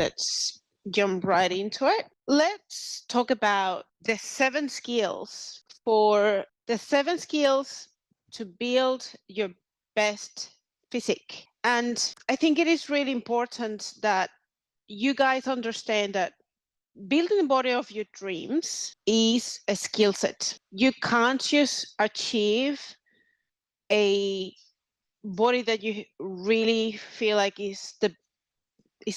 let's jump right into it. Let's talk about the 7 skills to build your best physique. And I think it is really important that you guys understand that building the body of your dreams is a skill set. You can't just achieve a body that you really feel like is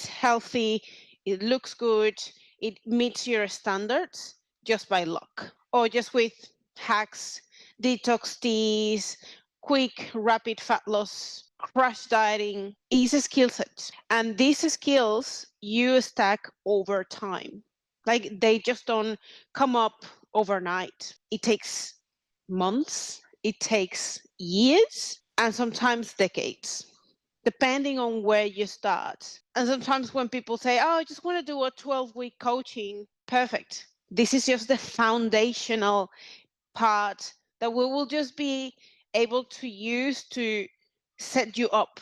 healthy, it looks good, it meets your standards just by luck, or just with hacks, detox teas, quick, rapid fat loss, crash dieting. Is a skill set. And these skills you stack over time. Like, they just don't come up overnight. It takes months, it takes years, and sometimes decades, depending on where you start. And sometimes when people say, oh, I just want to do a 12-week coaching, perfect. This is just the foundational part that we will just be able to use to set you up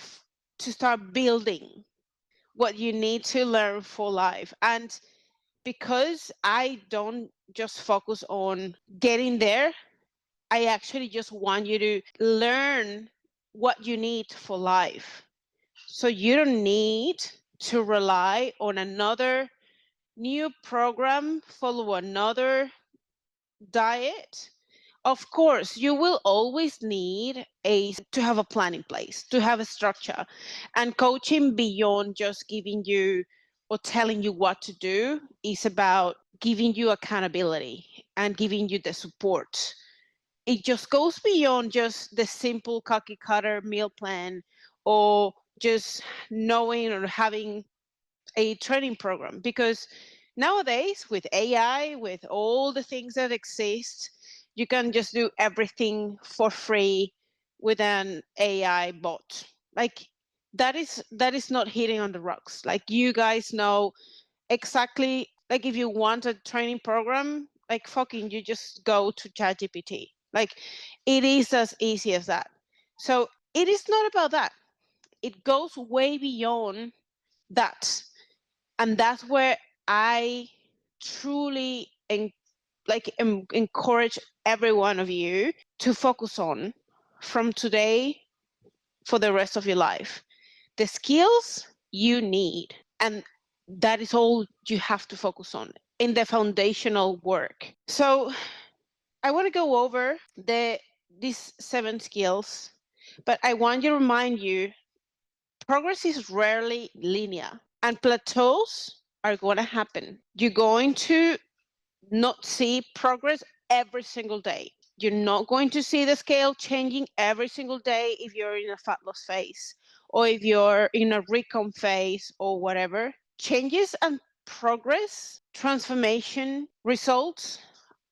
to start building what you need to learn for life. And because I don't just focus on getting there, I actually just want you to learn what you need for life. So you don't need to rely on another new program, follow another diet. Of course, you will always need to have a plan in place, to have a structure. And coaching, beyond just giving you or telling you what to do, is about giving you accountability and giving you the support. It just goes beyond just the simple cookie cutter meal plan, or just knowing or having a training program. Because nowadays, with AI, with all the things that exist, you can just do everything for free with an AI bot. Like, that is not hitting on the rocks. Like, you guys know exactly, like, if you want a training program, like, fucking, you just go to ChatGPT. Like, it is as easy as that. So it is not about that. It goes way beyond that. And that's where I truly encourage every one of you to focus on from today for the rest of your life. The skills you need, and that is all you have to focus on in the foundational work. So I want to go over these 7 skills, but I want to remind you, progress is rarely linear, and plateaus are going to happen. You're going to not see progress every single day. You're not going to see the scale changing every single day if you're in a fat loss phase, or if you're in a recon phase, or whatever. Changes and progress, transformation, results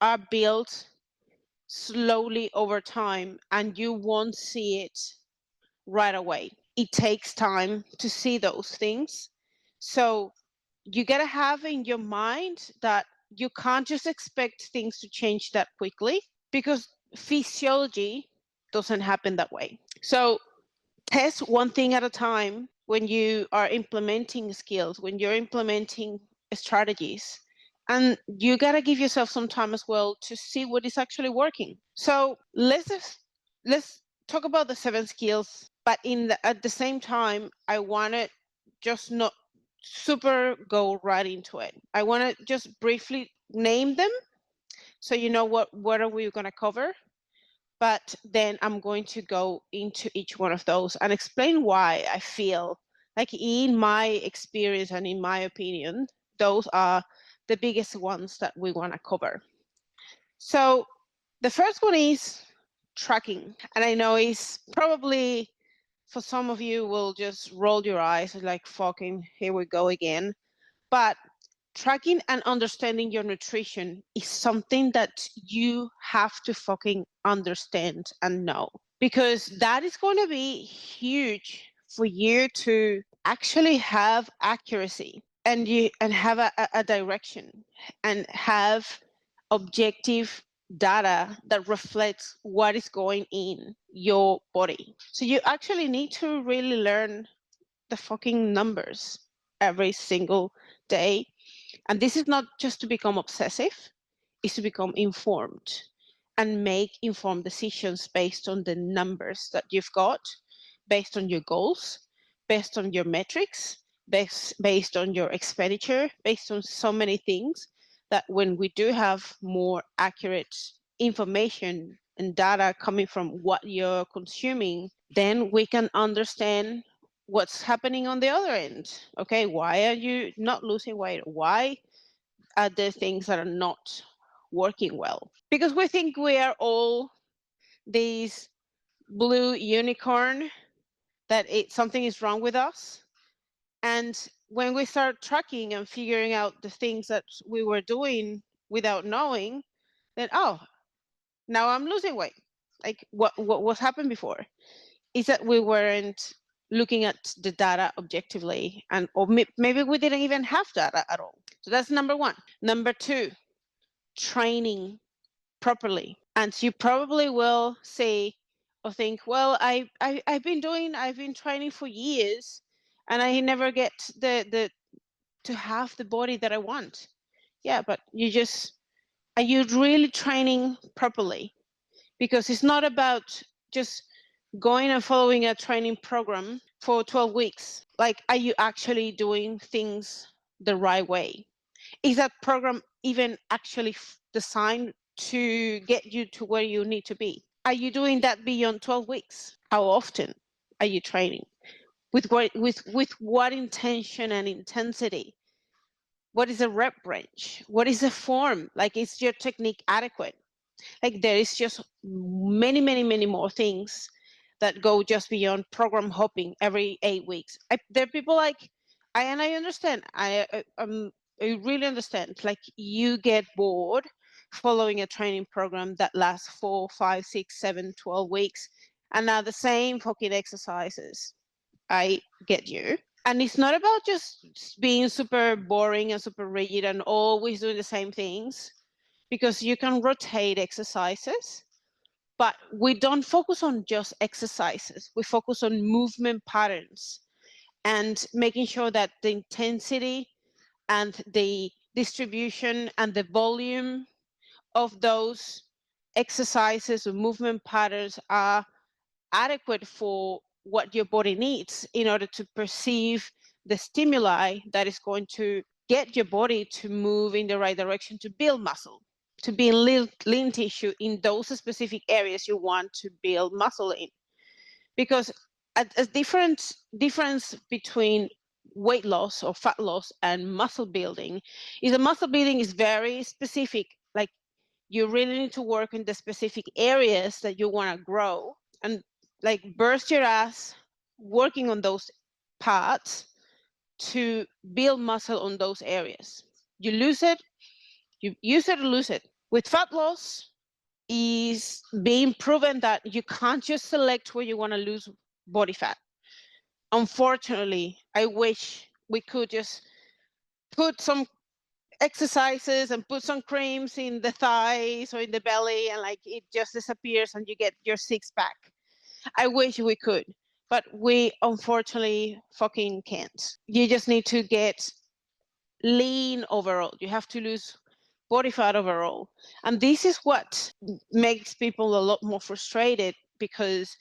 are built slowly over time, and you won't see it right away. It takes time to see those things. So you got to have in your mind that you can't just expect things to change that quickly, because physiology doesn't happen that way. So test one thing at a time when you are implementing skills, when you're implementing strategies. And you got to give yourself some time as well to see what is actually working. So let's talk about the 7 skills, but at the same time, I want to just not super go right into it. I want to just briefly name them so you know what are we going to cover. But then I'm going to go into each one of those and explain why I feel like, in my experience and in my opinion, those are the biggest ones that we want to cover. So the first one is tracking. And I know it's probably, for some of you, will just roll your eyes like, fucking, here we go again. But tracking and understanding your nutrition is something that you have to fucking understand and know, because that is going to be huge for you to actually have accuracy, and have a direction, and have objective data that reflects what is going in your body. So you actually need to really learn the fucking numbers. every single day. And this is not just to become obsessive, it's to become informed and make informed decisions based on the numbers that you've got, based on your goals, based on your metrics, based on your expenditure, based on so many things, that when we do have more accurate information and data coming from what you're consuming, then we can understand what's happening on the other end. Okay, why are you not losing weight? Why are there things that are not working well? Because we think we are all these blue unicorn, that something is wrong with us. And when we start tracking and figuring out the things that we were doing without knowing, then, oh, now I'm losing weight. Like what happened before is that we weren't looking at the data objectively, and or maybe we didn't even have data at all. So that's number one. Number two, training properly. And you probably will say or think, well, I've been training for years and I never get to have the body that I want. Yeah, but are you really training properly? Because it's not about just going and following a training program for 12 weeks. Like, are you actually doing things the right way? Is that program even actually designed to get you to where you need to be? Are you doing that beyond 12 weeks? How often are you training? With what intention and intensity? What is the rep range? What is the form? Like, is your technique adequate? Like, there is just many, many, many more things that go just beyond program hopping every 8 weeks. There are people like, and I understand. I really understand. Like, you get bored following a training program that lasts 4, 5, 6, 7, 12 weeks, and now the same fucking exercises. I get you. And it's not about just being super boring and super rigid and always doing the same things, because you can rotate exercises, but we don't focus on just exercises. We focus on movement patterns and making sure that the intensity and the distribution and the volume of those exercises or movement patterns are adequate for what your body needs in order to perceive the stimuli that is going to get your body to move in the right direction to build muscle, to build lean tissue in those specific areas you want to build muscle in. Because a difference between weight loss or fat loss and muscle building is that muscle building is very specific. Like, you really need to work in the specific areas that you want to grow, and like burst your ass working on those parts to build muscle on those areas. You lose it, you use it or lose it. With fat loss, is being proven that you can't just select where you want to lose body fat. Unfortunately, I wish we could just put some exercises and put some creams in the thighs or in the belly, and like it just disappears and you get your six pack. I wish we could, but we unfortunately fucking can't. You just need to get lean overall. You have to lose body fat overall. And this is what makes people a lot more frustrated, because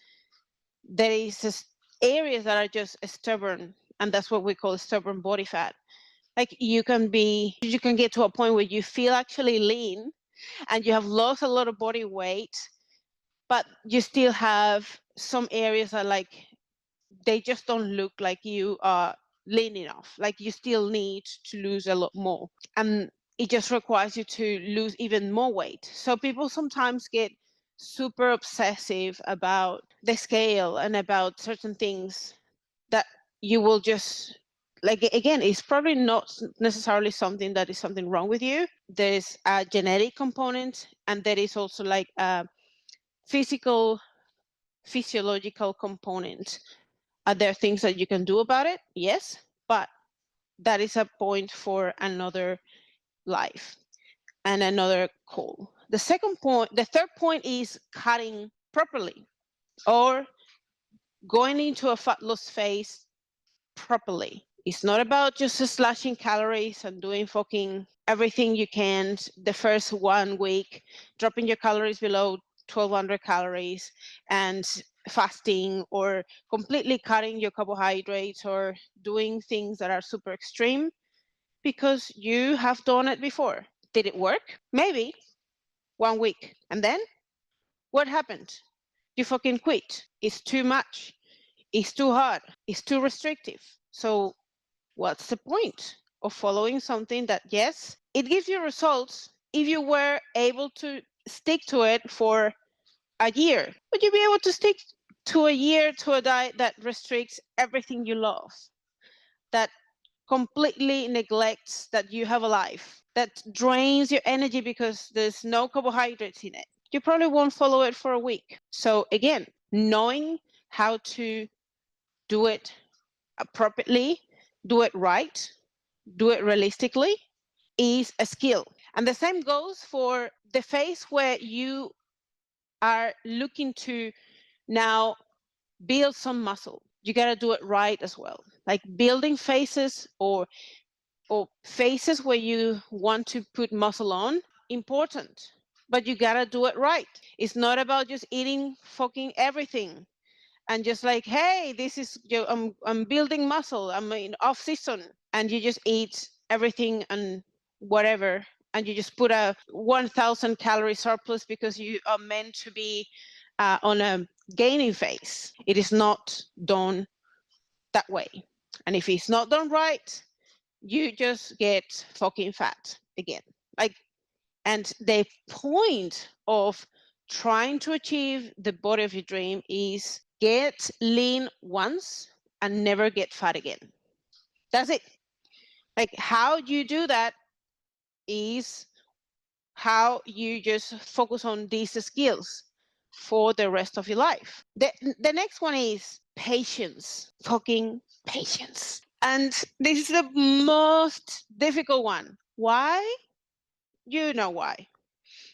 there is just areas that are just stubborn, and that's what we call stubborn body fat. Like, you can get to a point where you feel actually lean and you have lost a lot of body weight, but you still have some areas that, like, they just don't look like you are lean enough. Like, you still need to lose a lot more, and it just requires you to lose even more weight. So people sometimes get super obsessive about the scale and about certain things that you will just, like, again, it's probably not necessarily something that is something wrong with you. There's a genetic component, and there is also like a physiological component. Are there things that you can do about it? Yes, but that is a point for another life and another call. The third point is cutting properly, or going into a fat loss phase properly. It's not about just slashing calories and doing fucking everything you can the first 1 week, dropping your calories below 1,200 calories and fasting, or completely cutting your carbohydrates, or doing things that are super extreme because you have done it before. Did it work? Maybe 1 week. And then what happened? You fucking quit. It's too much. It's too hard. It's too restrictive. So what's the point of following something that, yes, it gives you results if you were able to stick to it for a year? Would you be able to stick to a year to a diet that restricts everything you love, that completely neglects that you have a life, that drains your energy because there's no carbohydrates in it? You probably won't follow it for a week. So again, knowing how to do it appropriately, do it right, do it realistically is a skill. And the same goes for the phase where you are looking to now build some muscle. You got to do it right as well. Like building phases or phases where you want to put muscle on, important, but you got to do it right. It's not about just eating fucking everything and just like, hey, this is, I'm building muscle, I'm in off season, and you just eat everything and whatever, and you just put a 1,000 calorie surplus because you are meant to be on a gaining phase. It is not done that way. And if it's not done right, you just get fucking fat again. Like, and the point of trying to achieve the body of your dream is get lean once and never get fat again. That's it. Like, how you do that is how you just focus on these skills for the rest of your life. The next one is patience. Fucking patience. And this is the most difficult one. Why? You know why.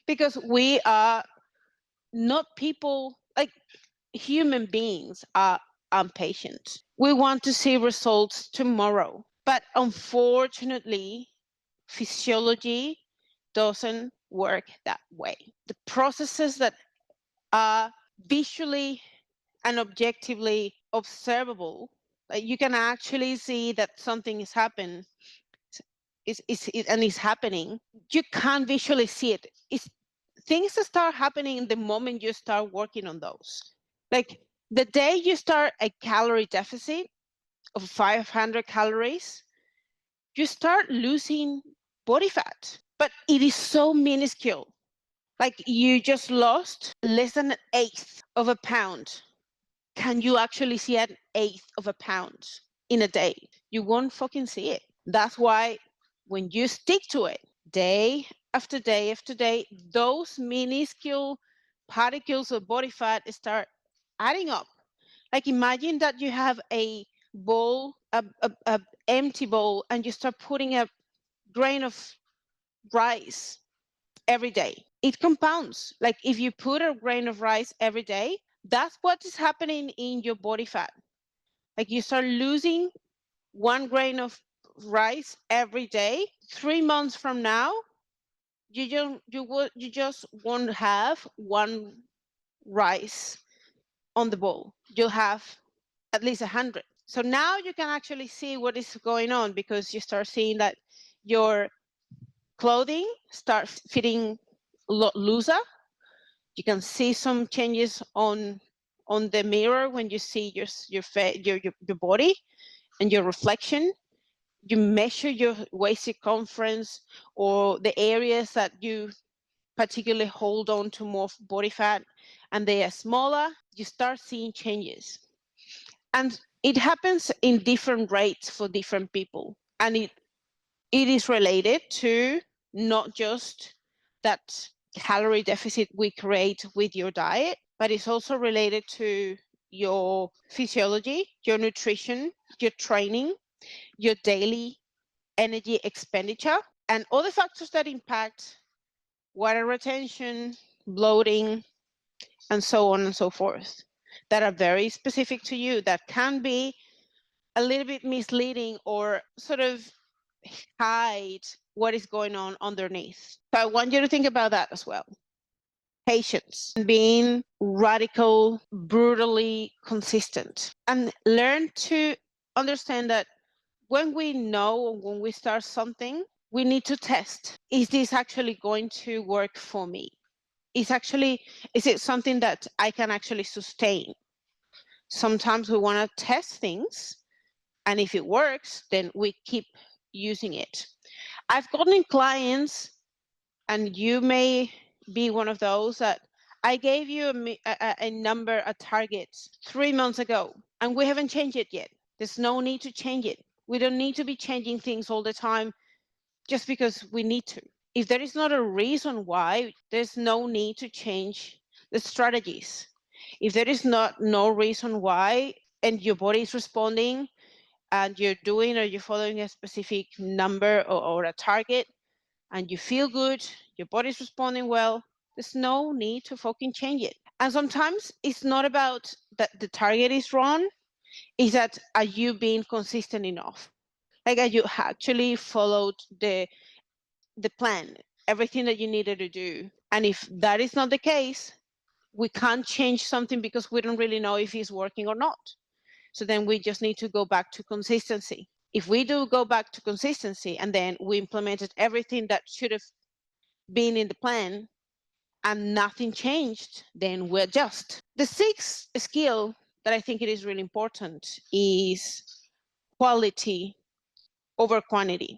Because we are not people, like human beings are impatient. We want to see results tomorrow. But unfortunately, physiology doesn't work that way. The processes that are visually and objectively observable, like you can actually see that something is happening, and is happening. You can't visually see it. It's things that start happening the moment you start working on those. Like the day you start a calorie deficit of 500 calories, you start losing body fat, but it is so minuscule. Like you just lost less than an eighth of a pound. Can you actually see an eighth of a pound in a day? You won't fucking see it. That's why when you stick to it day after day after day, those minuscule particles of body fat start adding up. Like imagine that you have a bowl, a empty bowl, and you start putting a grain of rice every day. It compounds. Like if you put a grain of rice every day, that's what is happening in your body fat. Like you start losing 1 grain of rice every day. 3 months from now, you just won't have 1 rice on the bowl. You'll have at least 100. So now you can actually see what is going on, because you start seeing that your clothing starts fitting a lot looser. You can see some changes on the mirror when you see your body and your reflection. You measure your waist circumference or the areas that you particularly hold on to more body fat, and they are smaller. You start seeing changes, and it happens in different rates for different people, and it is related to not just that calorie deficit we create with your diet, but it's also related to your physiology, your nutrition, your training, your daily energy expenditure, and other factors that impact water retention, bloating, and so on and so forth, that are very specific to you, that can be a little bit misleading or sort of hide what is going on underneath. So I want you to think about that as well. Patience, being radical, brutally consistent, and learn to understand that when we know, when we start something, we need to test. Is this actually going to work for me? Is it something that I can actually sustain? Sometimes we want to test things, and if it works, then we keep using it. I've gotten clients, and you may be one of those, that I gave you a number, a target 3 months ago, and we haven't changed it yet. There's no need to change it. We don't need to be changing things all the time just because we need to. If there is not a reason why, there's no need to change the strategies. If there is no reason why, and your body is responding, and you're doing or you're following a specific number or a target, and you feel good, your body's responding well, there's no need to fucking change it. And sometimes it's not about that the target is wrong, it's that, are you being consistent enough? Like, are you actually followed the plan, everything that you needed to do? And if that is not the case, we can't change something because we don't really know if it's working or not. So then we just need to go back to consistency. If we do go back to consistency and then we implemented everything that should have been in the plan and nothing changed, then we adjust. The sixth skill that I think it is really important is quality over quantity.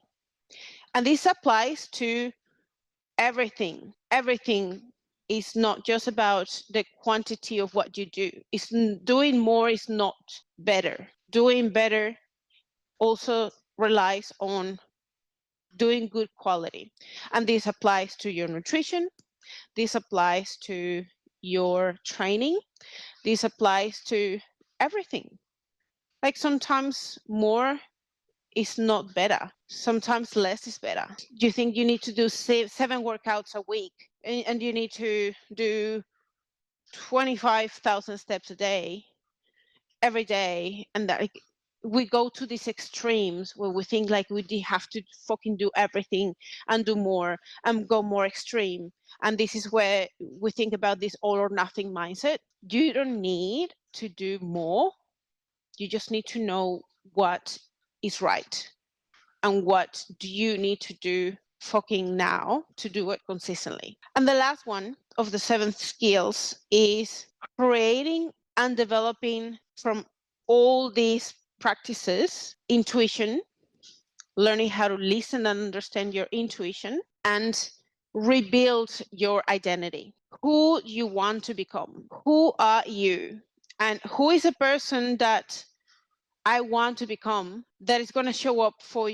And this applies to everything. Everything is not just about the quantity of what you do. It's doing more is not better. Doing better also relies on doing good quality. And this applies to your nutrition. This applies to your training. This applies to everything. Like, sometimes more is not better. Sometimes less is better. You think you need to do 7 workouts a week, and you need to do 25,000 steps a day, every day, and that, like, we go to these extremes where we think like we have to fucking do everything and do more and go more extreme. And this is where we think about this all or nothing mindset. You don't need to do more. You just need to know what is right and what do you need to do fucking now to do it consistently. And the last one of the 7 skills is creating and developing from all these practices intuition, learning how to listen and understand your intuition, and rebuild your identity. Who you want to become? Who are you? And who is a person that I want to become that is going to show up for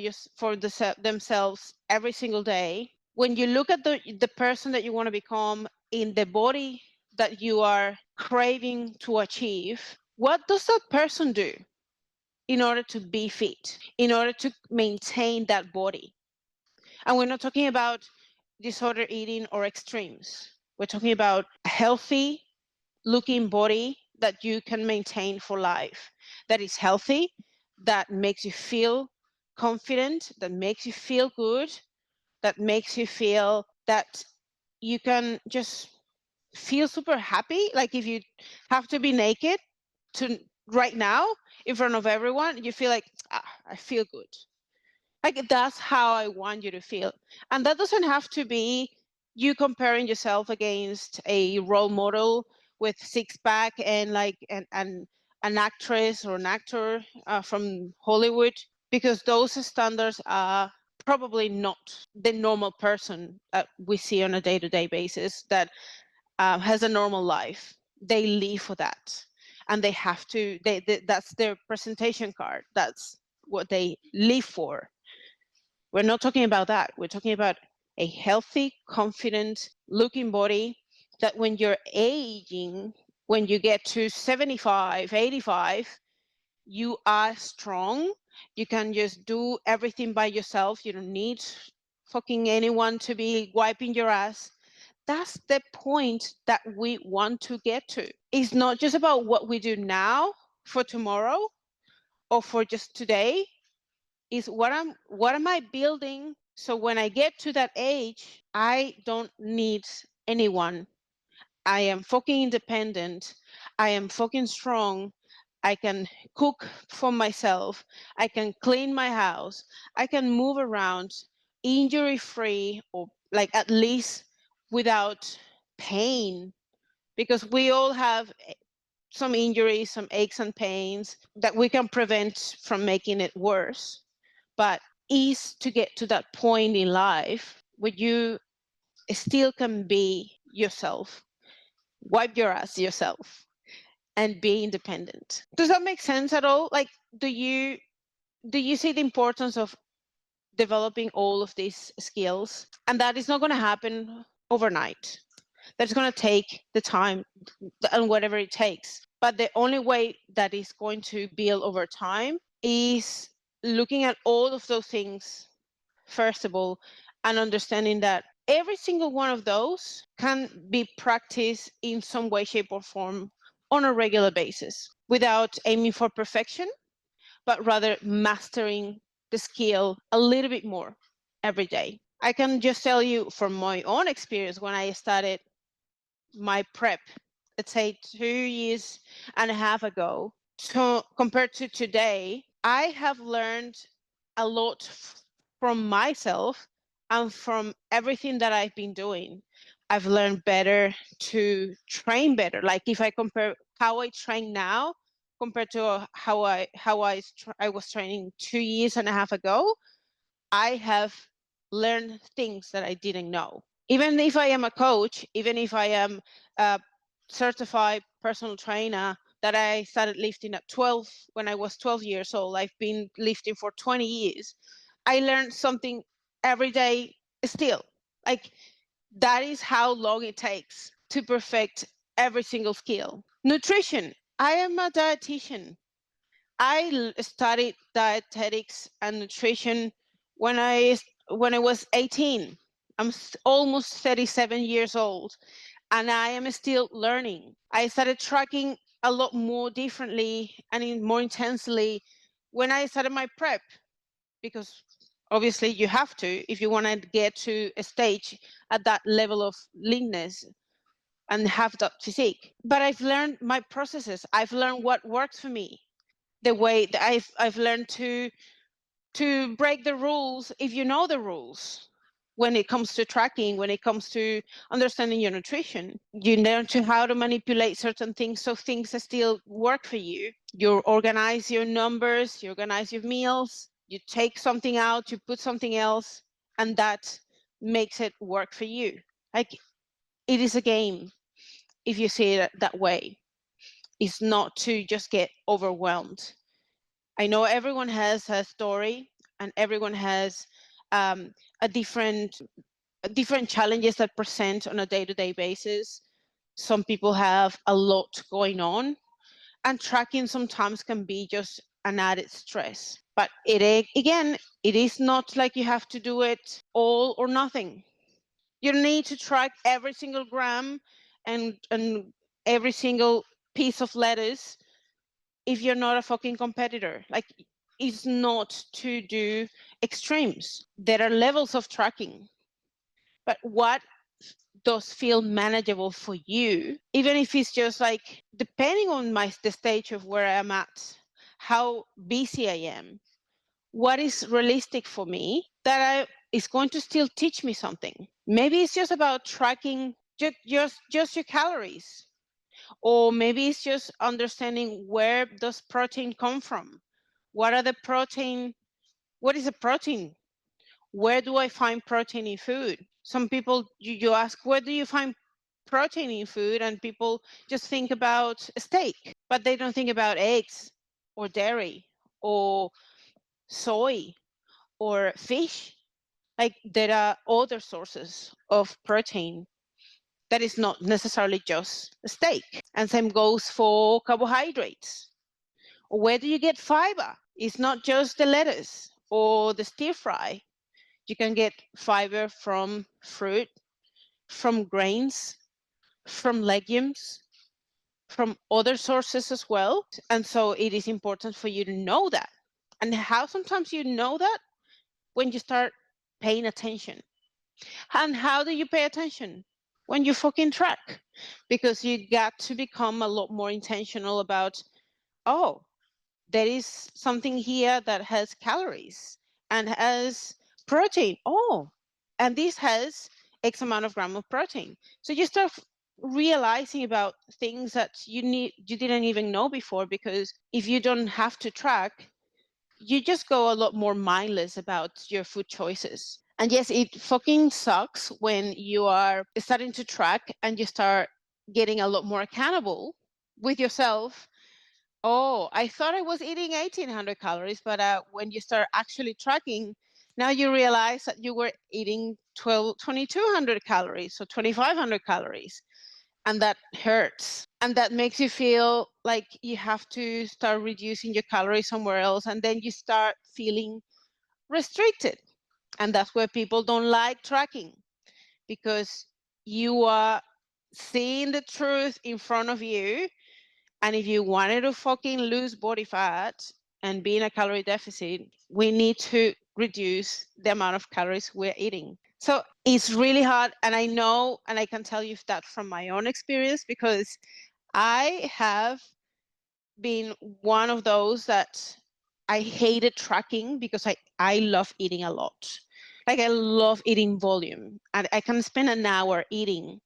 themselves every single day? When you look at the person that you want to become in the body that you are craving to achieve, what does that person do in order to be fit, in order to maintain that body? And we're not talking about disorder eating or extremes. We're talking about a healthy looking body that you can maintain for life, that is healthy, that makes you feel confident, that makes you feel good, that makes you feel that you can just feel super happy. Like, if you have to be naked to right now in front of everyone, you feel like, I feel good. Like, that's how I want you to feel. And that doesn't have to be you comparing yourself against a role model with six-pack and like an actress or an actor from Hollywood, because those standards are probably not the normal person that we see on a day-to-day basis that has a normal life. They live for that, and they have to. That's their presentation card. That's what they live for. We're not talking about that. We're talking about a healthy, confident looking body that when you're aging, when you get to 75, 85, you are strong. You can just do everything by yourself. You don't need fucking anyone to be wiping your ass. That's the point that we want to get to. It's not just about what we do now for tomorrow or for just today is what am I building, so when I get to that age, I don't need anyone. I am fucking independent. I am fucking strong. I can cook for myself. I can clean my house. I can move around injury free, or like at least without pain, because we all have some injuries, some aches and pains that we can prevent from making it worse. But is to get to that point in life where you still can be yourself, wipe your ass yourself, and be independent. Does that make sense at all? Like, do you see the importance of developing all of these skills? And that is not going to happen overnight. That's going to take the time and whatever it takes. But the only way that is going to build over time is looking at all of those things, first of all, and understanding that every single one of those can be practiced in some way, shape, or form on a regular basis without aiming for perfection, but rather mastering the skill a little bit more every day. I can just tell you from my own experience, when I started my prep, let's say 2.5 years ago, so compared to today, I have learned a lot from myself and from everything that I've been doing. I've learned better to train better. Like if I compare how I train now compared to how I was training 2.5 years ago, I have learned things that I didn't know. Even if I am a coach, even if I am a certified personal trainer, that I started lifting at 12 when I was 12 years old. I've been lifting for 20 years. I learned something every day still. Like, that is how long it takes to perfect every single skill. Nutrition. I am a dietitian. I studied dietetics and nutrition when I was 18. I'm almost 37 years old, and I am still learning. I started tracking a lot more differently and more intensely when I started my prep, because obviously you have to if you want to get to a stage at that level of leanness and have that physique. But I've learned my processes. I've learned what works for me. The way that I've learned to break the rules if you know the rules. When it comes to tracking, when it comes to understanding your nutrition, you learn to how to manipulate certain things so things still work for you. You organize your numbers, you organize your meals, you take something out, you put something else, and that makes it work for you. Like, it is a game if you see it that way. It's not to just get overwhelmed. I know everyone has a story, and everyone has a different challenges that present on a day-to-day basis. Some people have a lot going on, and tracking sometimes can be just an added stress. But again, it is not like you have to do it all or nothing. You don't need to track every single gram and every single piece of lettuce if you're not a fucking competitor. Like, it's not to do extremes. There are levels of tracking, but what does feel manageable for you, even if it's just like, depending on the stage of where I'm at, how busy I am, what is realistic for me that is going to still teach me something. Maybe it's just about tracking just your calories, or maybe it's just understanding where does protein come from. What is a protein? Where do I find protein in food? Some people, you ask, where do you find protein in food? And people just think about steak, but they don't think about eggs or dairy or soy or fish. Like, there are other sources of protein that is not necessarily just steak. And same goes for carbohydrates. Where do you get fiber? It's not just the lettuce or the stir fry. You can get fiber from fruit, from grains, from legumes. from other sources as well. And so it is important for you to know that. And how sometimes you know that when you start paying attention. And how do you pay attention? When you fucking track. Because you got to become a lot more intentional about, oh, there is something here that has calories and has protein. Oh, and this has X amount of gram of protein. So you start realizing about things that you didn't even know before, because if you don't have to track, you just go a lot more mindless about your food choices. And yes, it fucking sucks when you are starting to track and you start getting a lot more accountable with yourself. Oh, I thought I was eating 1,800 calories, but when you start actually tracking, now you realize that you were eating 2,200 calories, so 2,500 calories. And that hurts. And that makes you feel like you have to start reducing your calories somewhere else. And then you start feeling restricted. And that's where people don't like tracking, because you are seeing the truth in front of you. And if you wanted to fucking lose body fat and be in a calorie deficit, we need to reduce the amount of calories we're eating. So it's really hard. And I know, and I can tell you that from my own experience, because I have been one of those that I hated tracking, because I love eating a lot. Like, I love eating volume, and I can spend an hour eating,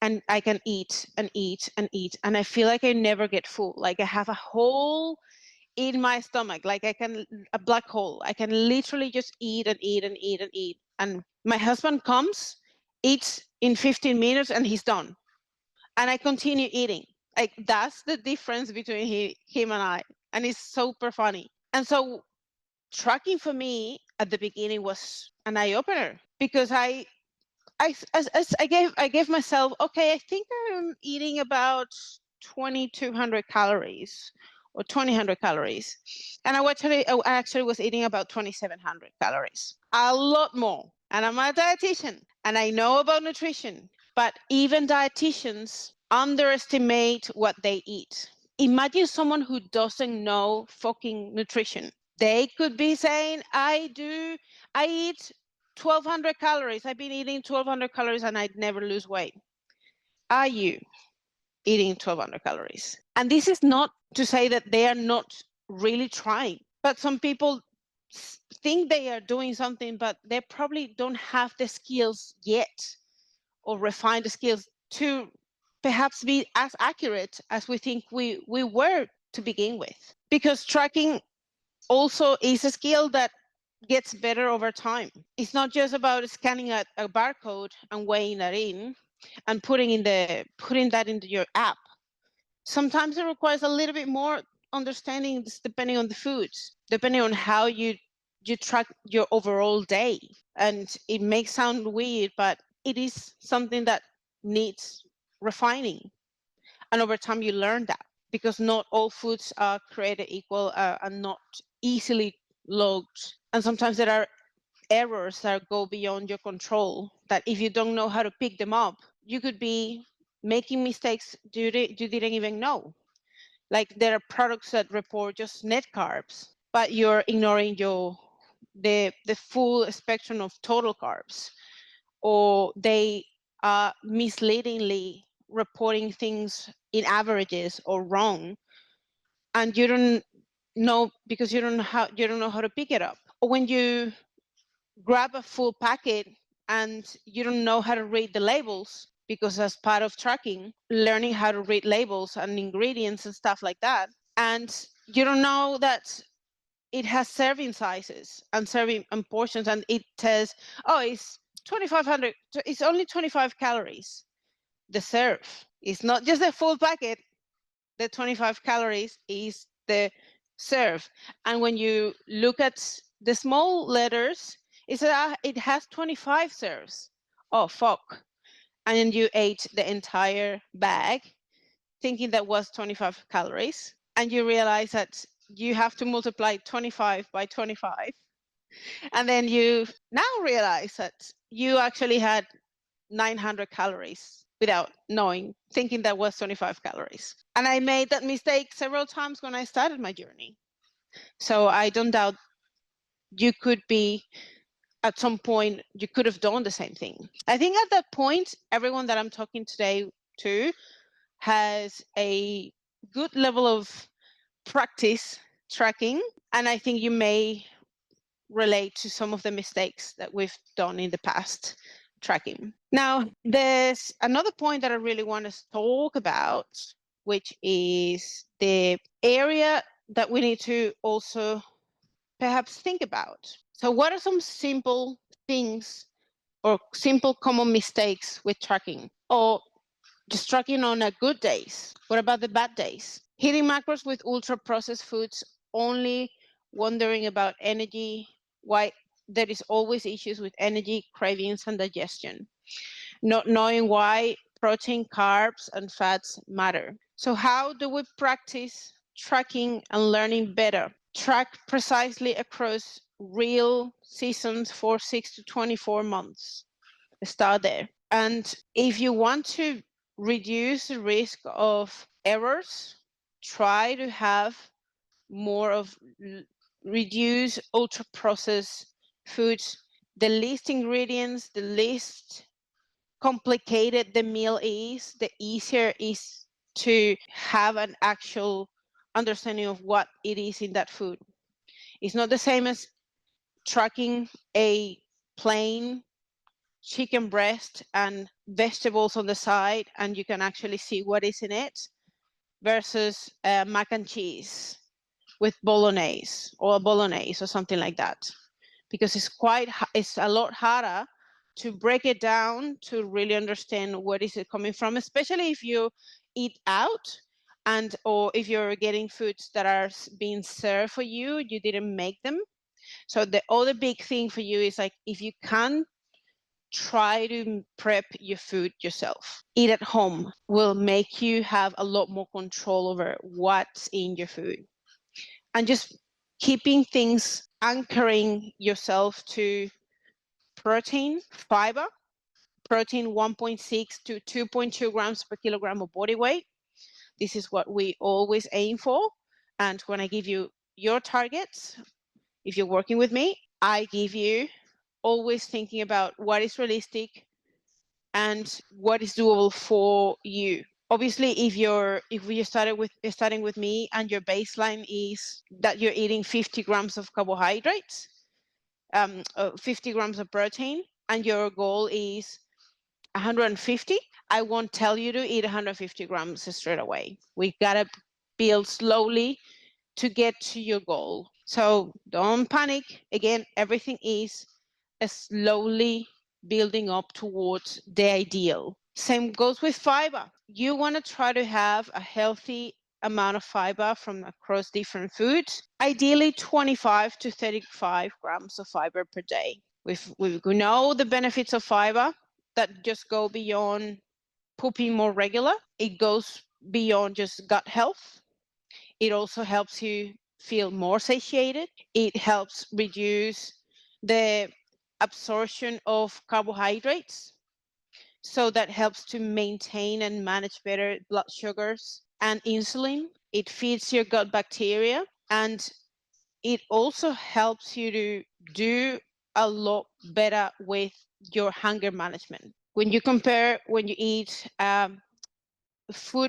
and I can eat and eat and eat, and I feel like I never get full. Like, I have a hole in my stomach, like a black hole. I can literally just eat and eat and eat and eat. And my husband comes, eats in 15 minutes, and he's done. And I continue eating. Like, that's the difference between him and I. And it's super funny. And so tracking for me at the beginning was an eye-opener, because I gave myself, okay, I think I'm eating about 2,200 calories or 2,000 calories. And I actually was eating about 2,700 calories, a lot more. And I'm a dietitian and I know about nutrition, but even dietitians underestimate what they eat. Imagine someone who doesn't know fucking nutrition. They could be saying, I eat 1,200 calories. I've been eating 1,200 calories and I'd never lose weight. Are you eating 1,200 calories? And this is not to say that they are not really trying, but some people think they are doing something, but they probably don't have the skills yet, or refine the skills to perhaps be as accurate as we think we were to begin with. Because tracking also is a skill that gets better over time. It's not just about scanning a barcode and weighing that in and putting that into your app. Sometimes it requires a little bit more understanding, depending on the foods, depending on how you track your overall day. And it may sound weird, but it is something that needs refining. And over time you learn that, because not all foods are created equal and not easily logged. And sometimes there are errors that go beyond your control, that if you don't know how to pick them up, you could be making mistakes you didn't even know. Like, there are products that report just net carbs, but you're ignoring the full spectrum of total carbs, or they are misleadingly reporting things in averages or wrong, and you don't know, because you don't know how to pick it up. Or when you grab a full packet and you don't know how to read the labels, because as part of tracking, learning how to read labels and ingredients and stuff like that, and you don't know that it has serving sizes and serving and portions, and it says, oh, it's 2,500, it's only 25 calories. The serve is not just the full packet. The 25 calories is the serve. And when you look at the small letters, it says it has 25 serves. Oh, fuck. And then you ate the entire bag thinking that was 25 calories. And you realize that you have to multiply 25 by 25. And then you now realize that you actually had 900 calories without knowing, thinking that was 25 calories. And I made that mistake several times when I started my journey. So I don't doubt you could be, at some point, you could have done the same thing. I think at that point, everyone that I'm talking today to has a good level of practice tracking. And I think you may relate to some of the mistakes that we've done in the past tracking. Now, there's another point that I really want to talk about, which is the area that we need to also perhaps think about. So what are some simple things or simple common mistakes with tracking, or just tracking on a good days? What about the bad days? Hitting macros with ultra processed foods, only wondering about energy, why there is always issues with energy, cravings, and digestion. Not knowing why protein, carbs, and fats matter. So how do we practice tracking and learning better? Track precisely across real seasons for 6 to 24 months. Start there. And if you want to reduce the risk of errors, try to have more of reduce ultra processed foods. The least ingredients, the least complicated the meal is, the easier is to have an actual understanding of what it is in that food. It's not the same as tracking a plain chicken breast and vegetables on the side, and you can actually see what is in it, versus mac and cheese with bolognese or something like that, because it's a lot harder to break it down to really understand where is it coming from, especially if you eat out and or if you're getting foods that are being served for you, you didn't make them. So the other big thing for you is, like, if you can, try to prep your food yourself. Eat at home will make you have a lot more control over what's in your food. And just keeping things, anchoring yourself to protein, fiber, protein 1.6 to 2.2 grams per kilogram of body weight. This is what we always aim for. And when I give you your targets, if you're working with me, I give you always thinking about what is realistic and what is doable for you. Obviously, if you're starting with me and your baseline is that you're eating 50 grams of carbohydrates, 50 grams of protein, and your goal is 150, I won't tell you to eat 150 grams straight away. We gotta build slowly to get to your goal. So don't panic. Again, everything is slowly building up towards the ideal. Same goes with fiber. You want to try to have a healthy amount of fiber from across different foods, ideally 25 to 35 grams of fiber per day. We know the benefits of fiber that just go beyond pooping more regular. It goes beyond just gut health. It also helps you feel more satiated. It helps reduce the absorption of carbohydrates. So that helps to maintain and manage better blood sugars and insulin. It feeds your gut bacteria, and it also helps you to do a lot better with your hunger management. When you compare, when you eat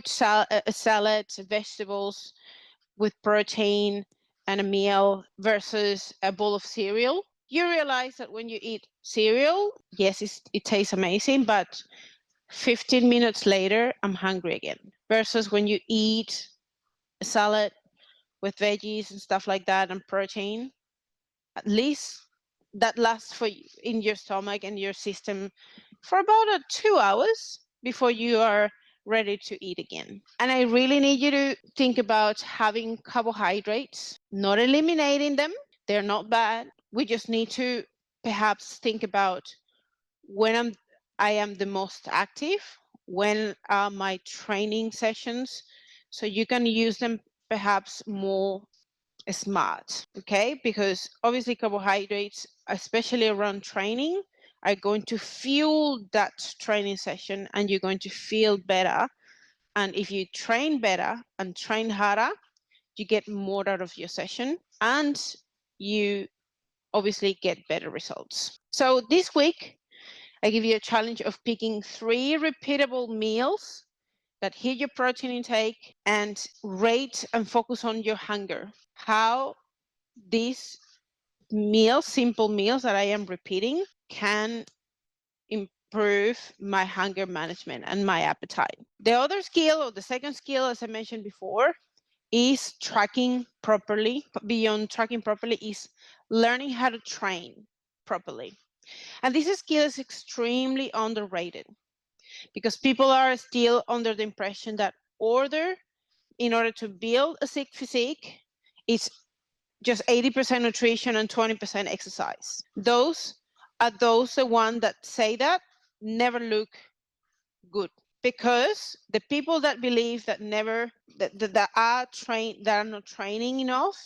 salads, vegetables with protein and a meal versus a bowl of cereal, you realize that when you eat cereal, yes, it tastes amazing, but 15 minutes later, I'm hungry again. Versus when you eat a salad with veggies and stuff like that and protein, at least that lasts for in your stomach and your system for about 2 hours before you are ready to eat again. And I really need you to think about having carbohydrates, not eliminating them. They're not bad. We just need to perhaps think about when I am the most active, when are my training sessions, so you can use them perhaps more smart, okay? Because obviously carbohydrates, especially around training, are going to fuel that training session, and you're going to feel better. And if you train better and train harder, you get more out of your session, and you obviously get better results. So this week, I give you a challenge of picking 3 repeatable meals that hit your protein intake and rate and focus on your hunger. How these meals, simple meals that I am repeating, can improve my hunger management and my appetite. The other skill, or the second skill, as I mentioned before, is tracking properly. Beyond tracking properly is learning how to train properly. And this skill is extremely underrated because people are still under the impression that in order to build a sick physique, it's just 80% nutrition and 20% exercise. Those the ones that say that never look good, because the people that believe that are not training enough,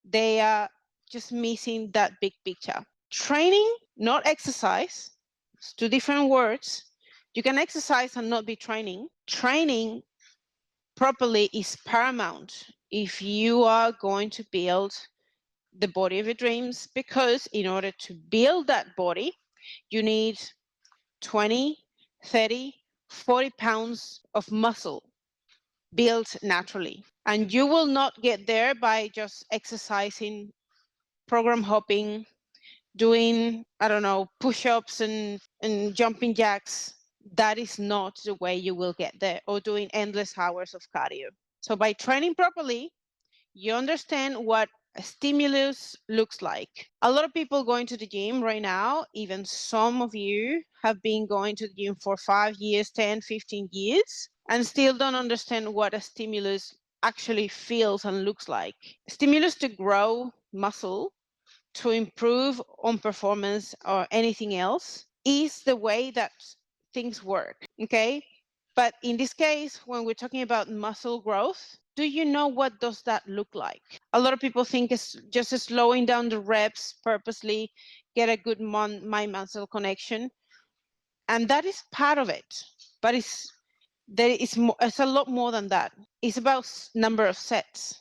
they are just missing that big picture. Training, not exercise. It's 2 different words. You can exercise and not be training. Training properly is paramount if you are going to build the body of your dreams, because in order to build that body, you need 20, 30, 40 pounds of muscle built naturally. And you will not get there by just exercising, program hopping, doing, I don't know, push-ups and jumping jacks. That is not the way you will get there, or doing endless hours of cardio. So by training properly, you understand what a stimulus looks like. A lot of people going to the gym right now, even some of you have been going to the gym for 5 years, 10, 15 years, and still don't understand what a stimulus actually feels and looks like. Stimulus to grow muscle, to improve on performance or anything else, is the way that things work, okay? But in this case, when we're talking about muscle growth, do you know what does that look like? A lot of people think it's just slowing down the reps purposely, get a good mind-muscle connection, and that is part of it. But it's a lot more than that. It's about number of sets.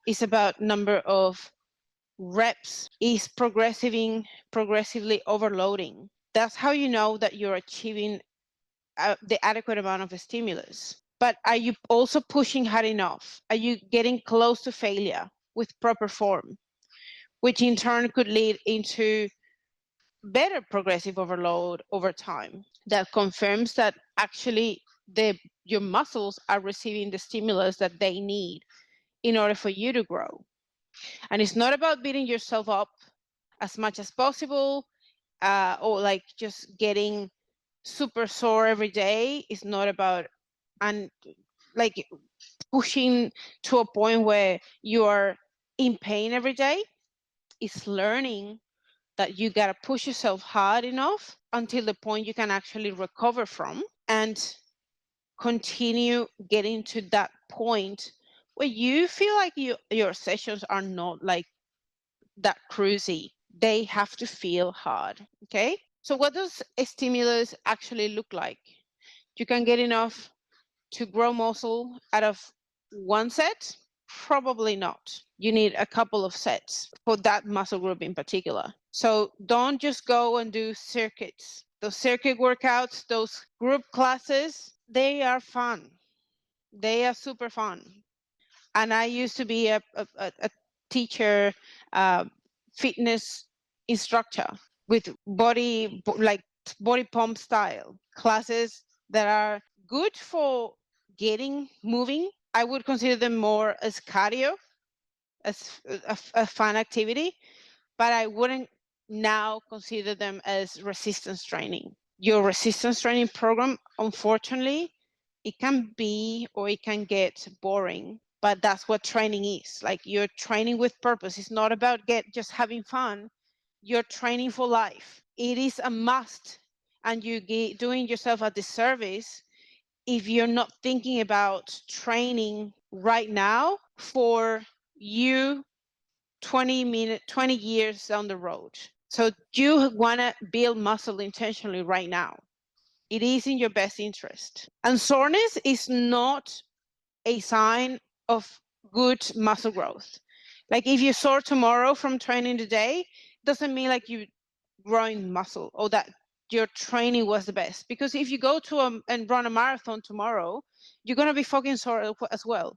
It's about number of reps. It's progressively overloading. That's how you know that you're achieving the adequate amount of stimulus. But are you also pushing hard enough? Are you getting close to failure with proper form, which in turn could lead into better progressive overload over time that confirms that actually your muscles are receiving the stimulus that they need in order for you to grow. And it's not about beating yourself up as much as possible, or like just getting super sore every day. It's not about and like pushing to a point where you are in pain every day. It's learning that you got to push yourself hard enough until the point you can actually recover from, and continue getting to that point where you feel like your sessions are not like that cruisy. They have to feel hard. Okay, so what does a stimulus actually look like? You can get enough to grow muscle out of one set? Probably not. You need a couple of sets for that muscle group in particular. So don't just go and do circuits. Those circuit workouts, those group classes, they are fun. They are super fun. And I used to be a teacher, fitness instructor with body pump style classes that are good for getting moving. I would consider them more as cardio, as a fun activity, but I wouldn't now consider them as resistance training. Your resistance training program, unfortunately, it can be, or it can get boring, but that's what training is. Like, you're training with purpose. It's not about just having fun. You're training for life. It is a must, and you're doing yourself a disservice if you're not thinking about training right now for you 20 years down the road. So you want to build muscle intentionally right now. It is in your best interest. And soreness is not a sign of good muscle growth. Like if you sore tomorrow from training today, doesn't mean like you growing muscle or that your training was the best. Because if you go to and run a marathon tomorrow, you're going to be fucking sore as well.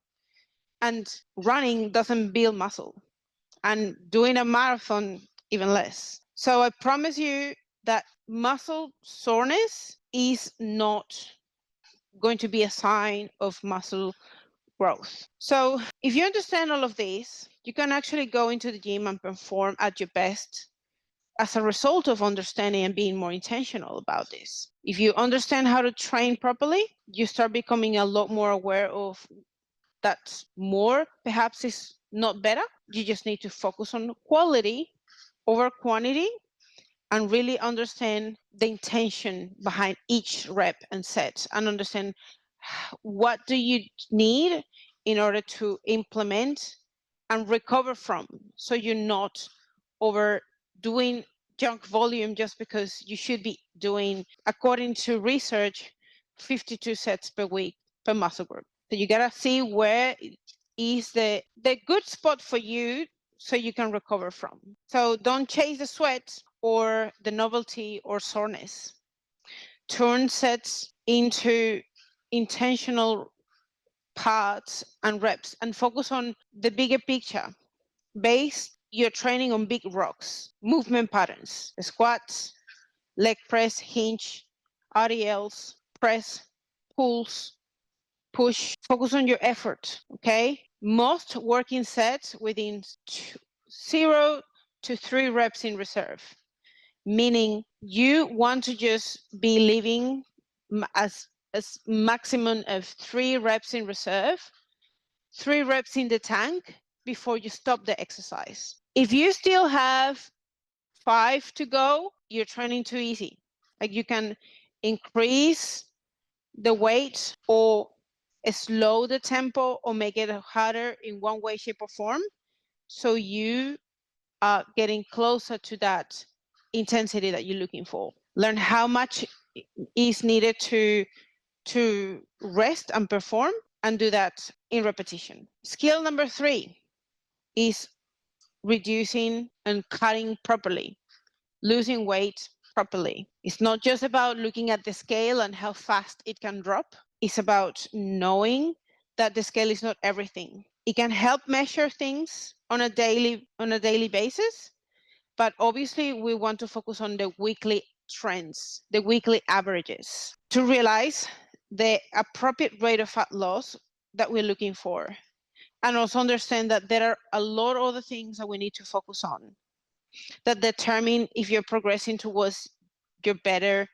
And running doesn't build muscle, and doing a marathon even less. So I promise you that muscle soreness is not going to be a sign of muscle growth. So if you understand all of this, you can actually go into the gym and perform at your best as a result of understanding and being more intentional about this. If you understand how to train properly, you start becoming a lot more aware of that more perhaps is not better. You just need to focus on quality over quantity and really understand the intention behind each rep and set, and understand what do you need in order to implement and recover from, so you're not overdoing junk volume just because you should be doing, according to research, 52 sets per week per muscle group. So you gotta see where is the good spot for you so you can recover from. So don't chase the sweat or the novelty or soreness. Turn sets into intentional parts and reps and focus on the bigger picture. Base your training on big rocks, movement patterns, squats, leg press, hinge, RDLs, press, pulls, push. Focus on your effort, okay? Most working sets within 0 to 3 reps in reserve, meaning you want to just be living as maximum of 3 reps in reserve, 3 reps in the tank before you stop the exercise. If you still have 5 to go, you're training too easy. Like you can increase the weight or slow the tempo or make it harder in one way, shape, or form, so you are getting closer to that intensity that you're looking for. Learn how much is needed to rest and perform, and do that in repetition. Skill number 3 is reducing and cutting properly, losing weight properly. It's not just about looking at the scale and how fast it can drop. It's about knowing that the scale is not everything. It can help measure things on a daily basis, but obviously we want to focus on the weekly trends, the weekly averages, to realize the appropriate rate of fat loss that we're looking for. And also understand that there are a lot of other things that we need to focus on that determine if you're progressing towards your better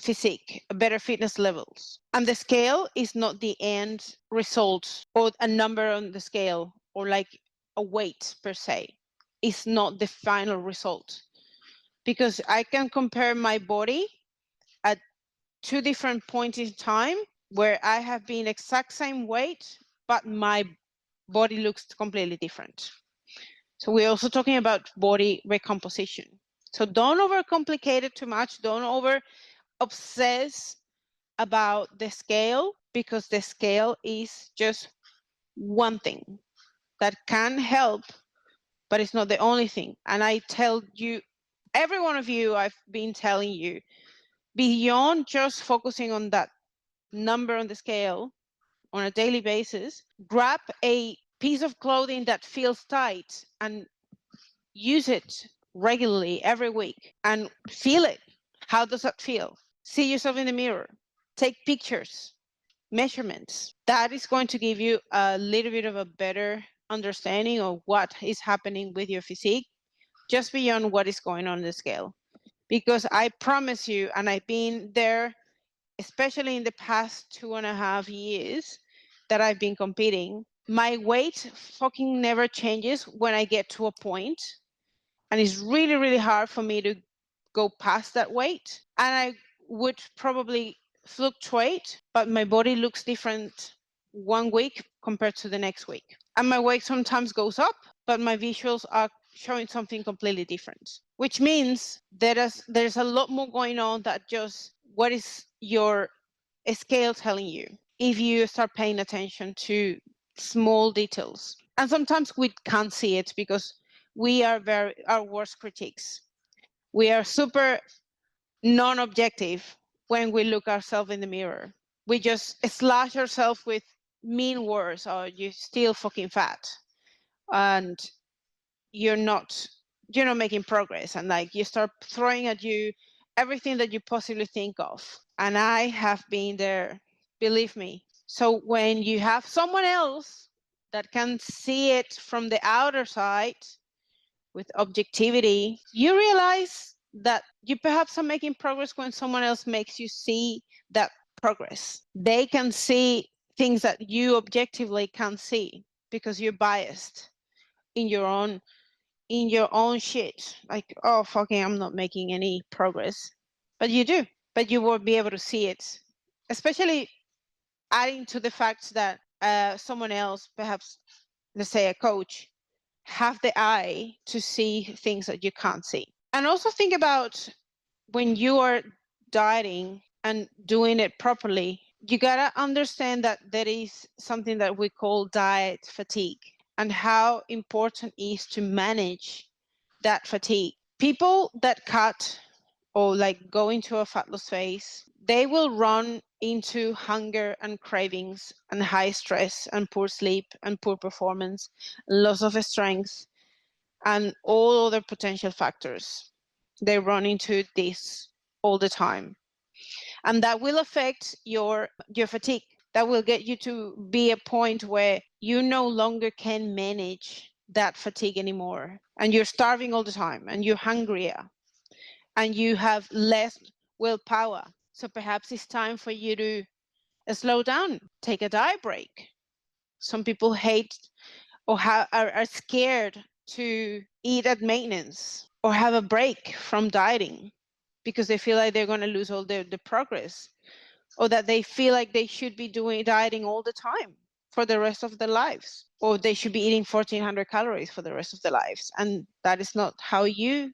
physique, better fitness levels. And the scale is not the end result or a number on the scale or like a weight per se. It's not the final result, because I can compare my body at 2 different points in time where I have been exact same weight, but my body looks completely different. So we're also talking about body recomposition. So don't overcomplicate it too much. Don't over obsess about the scale, because the scale is just one thing that can help, but it's not the only thing. And I tell you, every one of you, I've been telling you, beyond just focusing on that number on the scale on a daily basis, grab a piece of clothing that feels tight and use it regularly every week and feel it. How does that feel? See yourself in the mirror, take pictures, measurements. That is going to give you a little bit of a better understanding of what is happening with your physique, just beyond what is going on the scale. Because I promise you, and I've been there, especially in the past 2.5 years that I've been competing, my weight fucking never changes when I get to a point, and it's really, really hard for me to go past that weight. And I would probably fluctuate, but my body looks different one week compared to the next week. And my weight sometimes goes up, but my visuals are showing something completely different, which means there's a lot more going on than just what is your scale telling you if you start paying attention to small details. And sometimes we can't see it because we are our worst critics. We are super non-objective when we look ourselves in the mirror. We just slash ourselves with mean words, or you're still fucking fat, and you're not making progress, and like you start throwing at you everything that you possibly think of. And I have been there, believe me. So when you have someone else that can see it from the outer side with objectivity, you realize that you perhaps are making progress when someone else makes you see that progress. They can see things that you objectively can't see because you're biased in your own shit. Like, oh, fucking, I'm not making any progress. But you do. But you won't be able to see it. Especially adding to the fact that someone else, perhaps, let's say a coach, have the eye to see things that you can't see. And also think about when you are dieting and doing it properly, you gotta understand that there is something that we call diet fatigue, and how important it is to manage that fatigue. People that cut or like go into a fat loss phase, they will run into hunger and cravings and high stress and poor sleep and poor performance, loss of strength, and all other potential factors. They run into this all the time. And that will affect your fatigue. That will get you to be a point where you no longer can manage that fatigue anymore. And you're starving all the time, and you're hungrier, and you have less willpower. So perhaps it's time for you to slow down, take a diet break. Some people hate or are scared to eat at maintenance or have a break from dieting because they feel like they're going to lose all the progress, or that they feel like they should be doing dieting all the time for the rest of their lives, or they should be eating 1400 calories for the rest of their lives. And that is not how you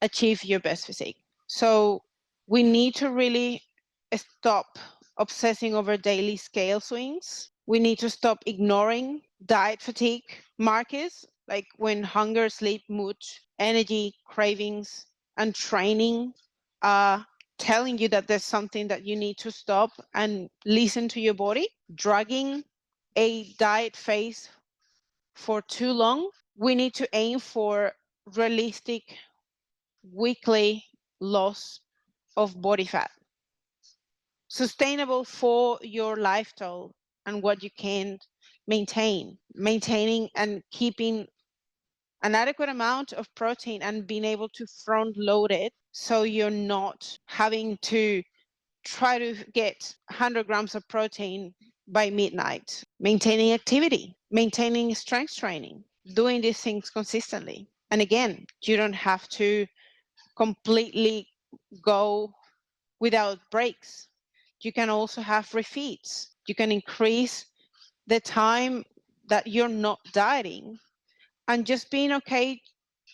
achieve your best physique. So we need to really stop obsessing over daily scale swings. We need to stop ignoring diet fatigue markers, like when hunger, sleep, mood, energy, cravings, and training are telling you that there's something that you need to stop and listen to your body. Dragging a diet phase for too long, we need to aim for realistic weekly loss of body fat, sustainable for your lifestyle and what you can maintaining and keeping an adequate amount of protein and being able to front load it, so you're not having to try to get 100 grams of protein by midnight. Maintaining activity, maintaining strength training, doing these things consistently. And again, you don't have to completely go without breaks. You can also have refeeds. You can increase the time that you're not dieting, and just being okay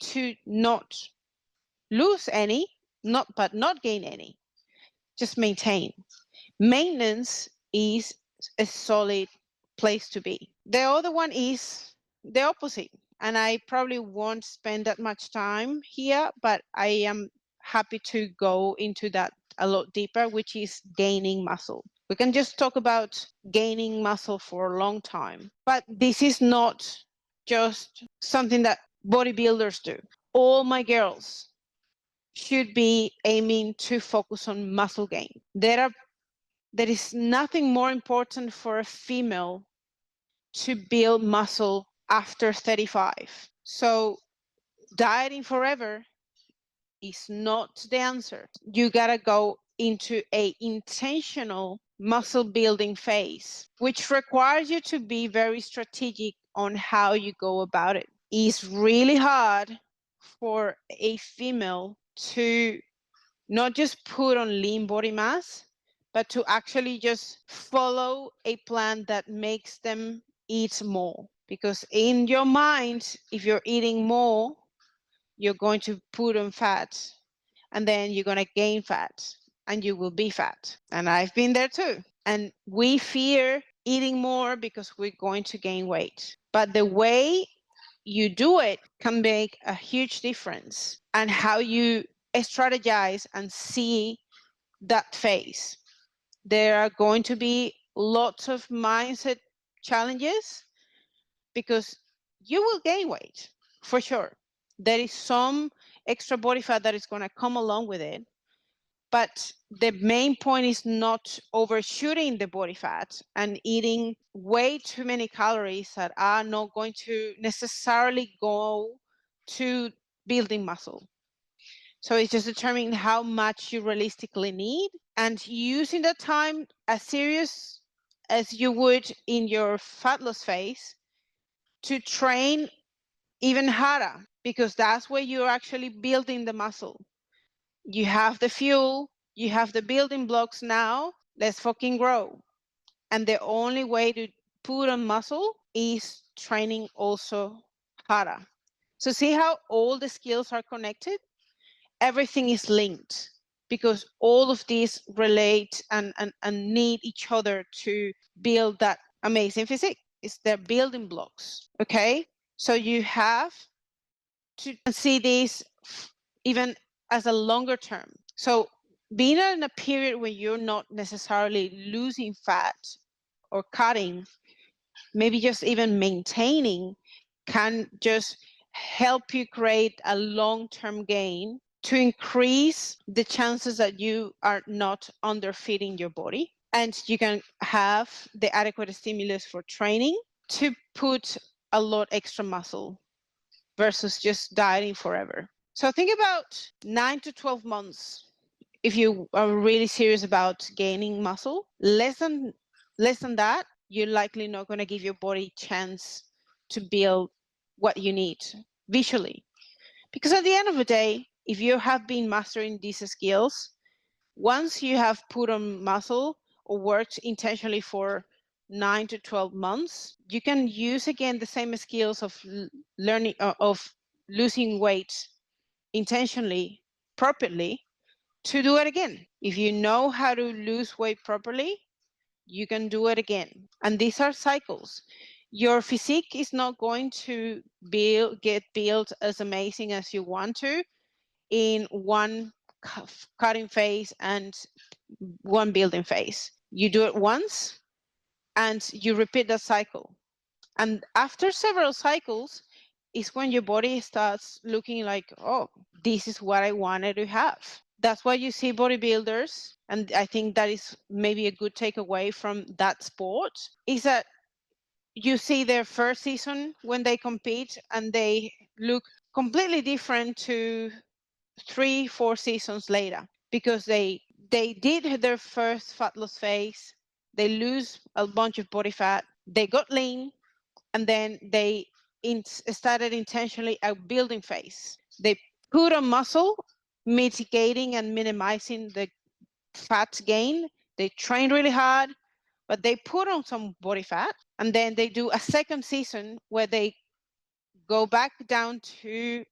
to not lose any, but not gain any. Just maintain. Maintenance is a solid place to be. The other one is the opposite. And I probably won't spend that much time here, but I am happy to go into that a lot deeper, which is gaining muscle. We can just talk about gaining muscle for a long time, but this is not just something that bodybuilders do. All my girls should be aiming to focus on muscle gain. There is nothing more important for a female to build muscle after 35. So dieting forever is not the answer. You gotta go into a intentional muscle building phase, which requires you to be very strategic on how you go about it. It's really hard for a female to not just put on lean body mass, but to actually just follow a plan that makes them eat more. Because in your mind, if you're eating more, you're going to put on fat, and then you're going to gain fat, and you will be fat. And I've been there too. And we fear eating more because we're going to gain weight. But the way you do it can make a huge difference, and how you strategize and see that phase. There are going to be lots of mindset challenges because you will gain weight for sure. There is some extra body fat that is going to come along with it. But the main point is not overshooting the body fat and eating way too many calories that are not going to necessarily go to building muscle. So it's just determining how much you realistically need and using that time as serious as you would in your fat loss phase to train even harder, because that's where you're actually building the muscle. You have the fuel, you have the building blocks now, let's fucking grow. And the only way to put on muscle is training also harder. So see how all the skills are connected? Everything is linked because all of these relate and need each other to build that amazing physique. It's their building blocks, okay? So you have to see this even as a longer term. So being in a period where you're not necessarily losing fat or cutting, maybe just even maintaining, can just help you create a long-term gain to increase the chances that you are not underfeeding your body, and you can have the adequate stimulus for training to put a lot extra muscle versus just dieting forever. So think about 9 to 12 months if you are really serious about gaining muscle. Less than that, you're likely not going to give your body chance to build what you need visually. Because at the end of the day, if you have been mastering these skills, once you have put on muscle or worked intentionally for 9 to 12 months, you can use again the same skills of learning, of losing weight intentionally, properly, to do it again. If you know how to lose weight properly, you can do it again. And these are cycles. Your physique is not going to get built as amazing as you want to in one cutting phase and one building phase. You do it once and you repeat that cycle. And after several cycles is when your body starts looking like, oh, this is what I wanted to have. That's why you see bodybuilders, and I think that is maybe a good takeaway from that sport, is that you see their first season when they compete and they look completely different to 3-4 seasons later, because they did their first fat loss phase, they lose a bunch of body fat, they got lean, and then they started intentionally a building phase. They put on muscle, mitigating and minimizing the fat gain. They train really hard, but they put on some body fat, and then they do a second season where they go back down to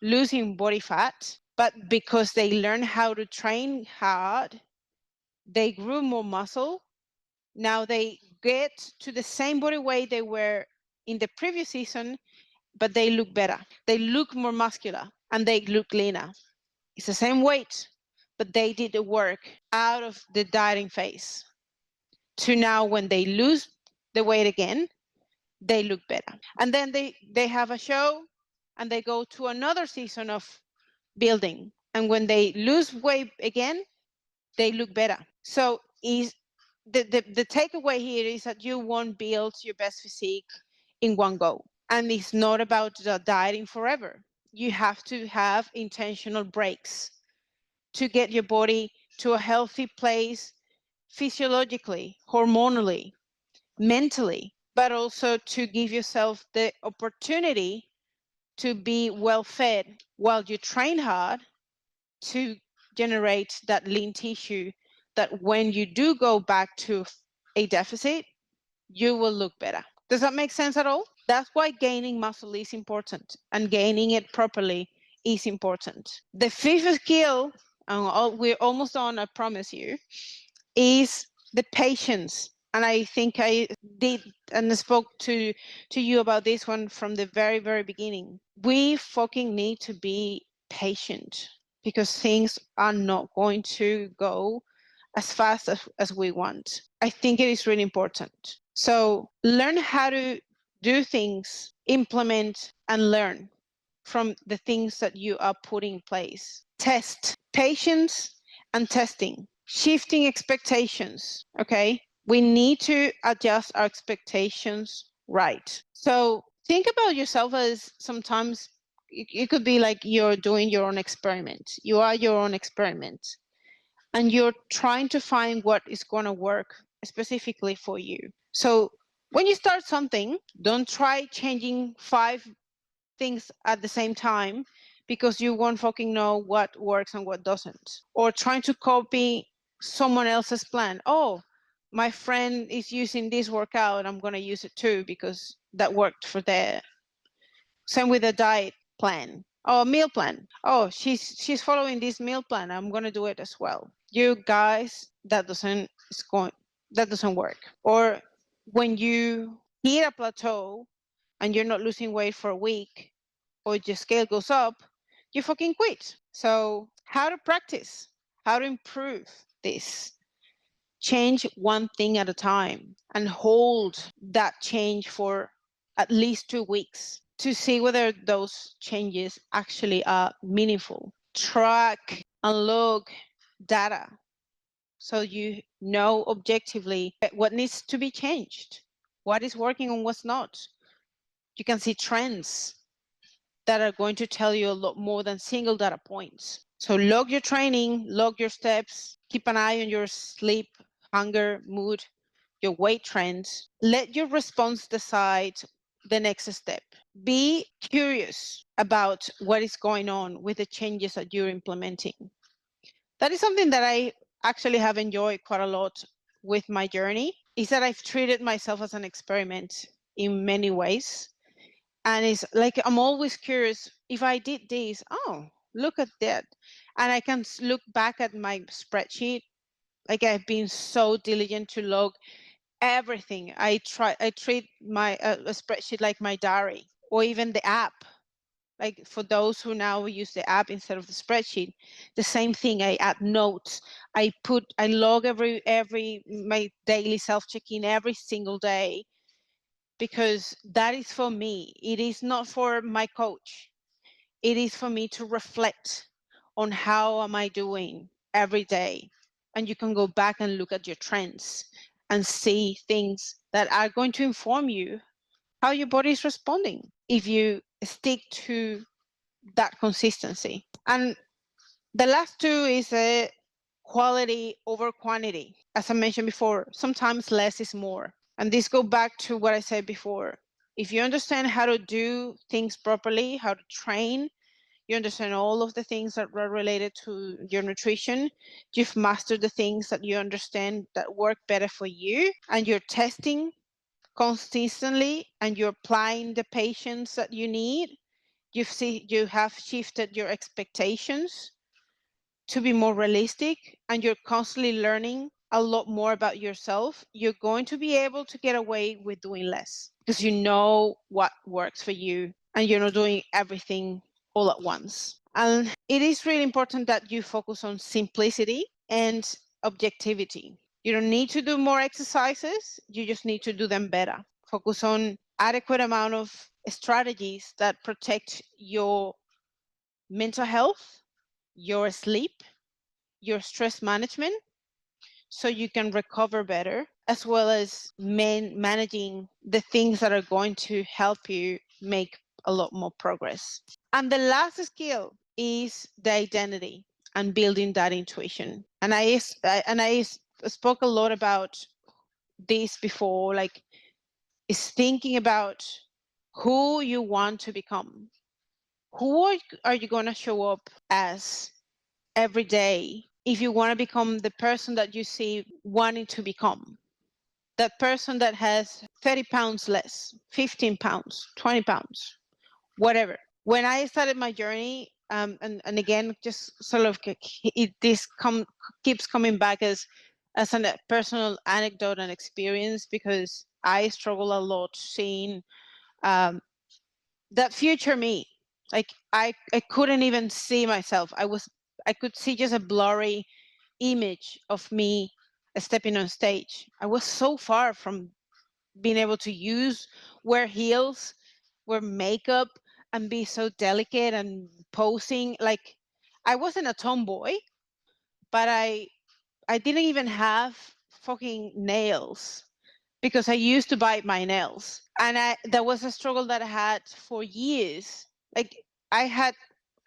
losing body fat, but because they learn how to train hard, they grew more muscle. Now they get to the same body weight they were in the previous season, but they look better. They look more muscular and they look leaner. It's the same weight, but they did the work out of the dieting phase to now when they lose the weight again, they look better. And then they have a show and they go to another season of building. And when they lose weight again, they look better. So is the takeaway here is that you won't build your best physique in one go. And it's not about dieting forever. You have to have intentional breaks to get your body to a healthy place physiologically, hormonally, mentally, but also to give yourself the opportunity to be well fed while you train hard to generate that lean tissue that when you do go back to a deficit, you will look better. Does that make sense at all? That's why gaining muscle is important, and gaining it properly is important. The fifth skill, and we're almost done, I promise you, is the patience. And I think I did and spoke to you about this one from the very, very beginning. We fucking need to be patient because things are not going to go as fast as we want. I think it is really important. So learn how to do things, implement and learn from the things that you are putting in place. Test, patience and testing, shifting expectations. Okay, we need to adjust our expectations right. So think about yourself as sometimes it could be like you're doing your own experiment. You are your own experiment and you're trying to find what is going to work specifically for you. So when you start something, don't try changing 5 things at the same time because you won't fucking know what works and what doesn't. Or trying to copy someone else's plan. Oh, my friend is using this workout, I'm going to use it too because that worked for their. Same with a diet plan. Oh, meal plan. Oh, she's following this meal plan, I'm going to do it as well. You guys, that doesn't work. Or when you hit a plateau and you're not losing weight for a week, or your scale goes up, you fucking quit. So how to practice, how to improve this? Change one thing at a time and hold that change for at least 2 weeks to see whether those changes actually are meaningful. Track and log data so you know objectively what needs to be changed, what is working and what's not. You can see trends that are going to tell you a lot more than single data points. So log your training, log your steps, keep an eye on your sleep, hunger, mood, your weight trends. Let your response decide the next step. Be curious about what is going on with the changes that you're implementing. That is something that I actually have enjoyed quite a lot with my journey, is that I've treated myself as an experiment in many ways. And it's like, I'm always curious, if I did this, oh, look at that. And I can look back at my spreadsheet. Like, I've been so diligent to log everything. I treat my a spreadsheet like my diary, or even the app. Like, for those who now use the app instead of the spreadsheet, the same thing. I add notes. I log my daily self-check-in every single day, because that is for me. It is not for my coach. It is for me to reflect on how am I doing every day. And you can go back and look at your trends and see things that are going to inform you how your body is responding if you stick to that consistency. And the last two is quality over quantity. As I mentioned before, sometimes less is more. And this goes back to what I said before. If you understand how to do things properly, how to train, you understand all of the things that are related to your nutrition, you've mastered the things that you understand that work better for you, and you're testing consistently and you're applying the patience that you need, you have shifted your expectations to be more realistic, and you're constantly learning a lot more about yourself, you're going to be able to get away with doing less because you know what works for you and you're not doing everything all at once. And it is really important that you focus on simplicity and objectivity. You don't need to do more exercises, you just need to do them better. Focus on adequate amount of strategies that protect your mental health, your sleep, your stress management, so you can recover better, as well as managing the things that are going to help you make a lot more progress. And the last skill is the identity and building that intuition. And I spoke a lot about this before, like, is thinking about who you want to become. Who are you going to show up as every day if you want to become the person that you see wanting to become? That person that has 30 pounds less, 15 pounds, 20 pounds, whatever. When I started my journey, and again, just sort of keeps coming back as a personal anecdote and experience, because I struggle a lot seeing that future me. Like I couldn't even see myself. I could see just a blurry image of me stepping on stage. I was so far from being able to wear heels, wear makeup, and be so delicate and posing. Like I wasn't a tomboy, but I didn't even have fucking nails, because I used to bite my nails, and that was a struggle that I had for years. Like I had